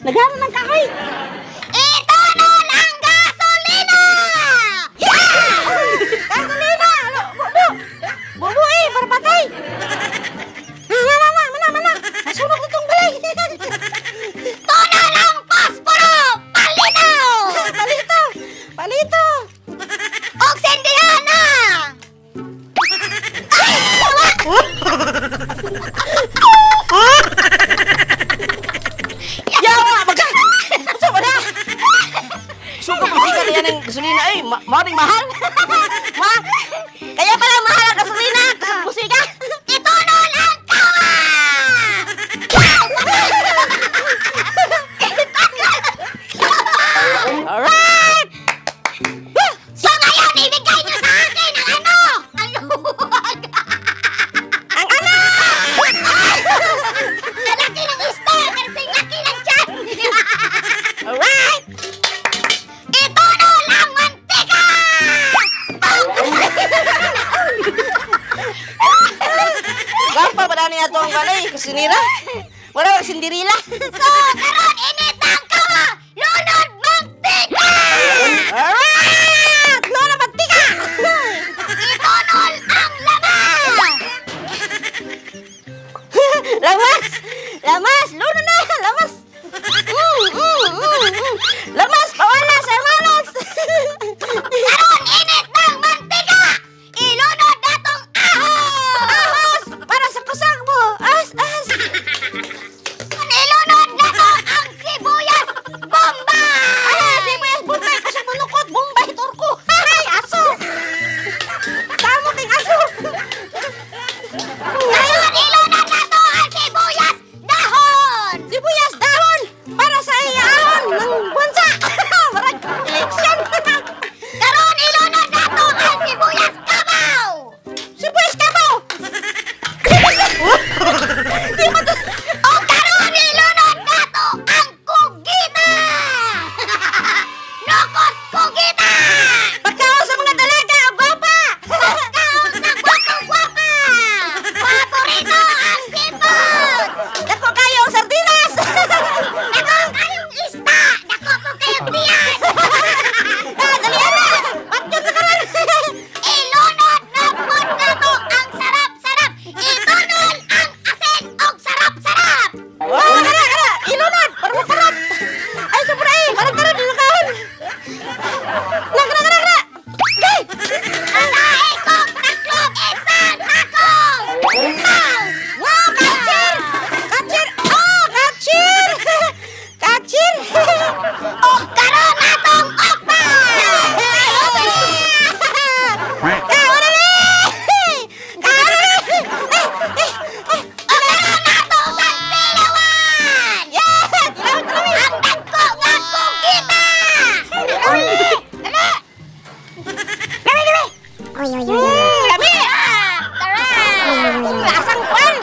Naghahanap ng kahoy. Itunol ang gasolina! Yeah! Gasolina! Bubu eh, para patay. Mana. Nasunog na itong balay. Tunol ang posporo! Palito. Og sendihana! Yawa, magka. Sa mana? Suka mo sila yan ng gasolina eh. Maring mahal. Kaya pala mahal ang gasolina! Musika! Itunol ang kawa! Alright. So ngayon, ibigay niyo sa akin ang ano? Ang luwag! Ang ano? Nalaki ng istor! Kasi laki ng tiyan! Alright. Itunol ang mantika! Gapa ba na ito ang balay? Kasinira? Wala ang sindirila. So, karon init ang kawa! Lunod mantika! Alright! Lola Mantika! Itunol ang laman! Lamas! Luna na! Lamas! Lamas! Pawalas! Hermanos! Karon init ng mantika! Ilunod natong ahos! Ahos! Para sa kusang mo! As! Ilunod nato ang sibuyas bomba! Sibuyas bumbay! Kasi manukot! Bumbay! Turko! Ay! Aso! Tamo ting aso! Karon ilunod nato ang sibuyas dahon! Sibuyas dahon! Para sa iyahon ng bansa! Marag eleksyon! Karon ilunod nato ang sibuyas kabaw! Sibuyas kabaw! O karon ilunod nato ang kugita! Nokos kugita! Pagkaon sa mga dalaga! Gwapa! Pagkaon sa gwapong-gwapa! Paborito ang seafood! Dako kayo ang sardinas! Dako kayong isda! Dako ko kayong tiyan! Dalian na! Patyot na karan! Ilunod na pod nato ang sarap-sarap! Itunol ang asin og sarap-sarap! Wow, kara! Ilunod! Para maparot! Ay, sobra eh! Parang karan, dinakahan! Kara! Gay! Ang lahi kong tatlong isang hakong! Wow, kachir! Kachir! Oh, kachir! Kachir! O karon natong okpa! O karon natong pagtilawan! Ang dagko nga kugita! Lami! Tara! Lasang kwan!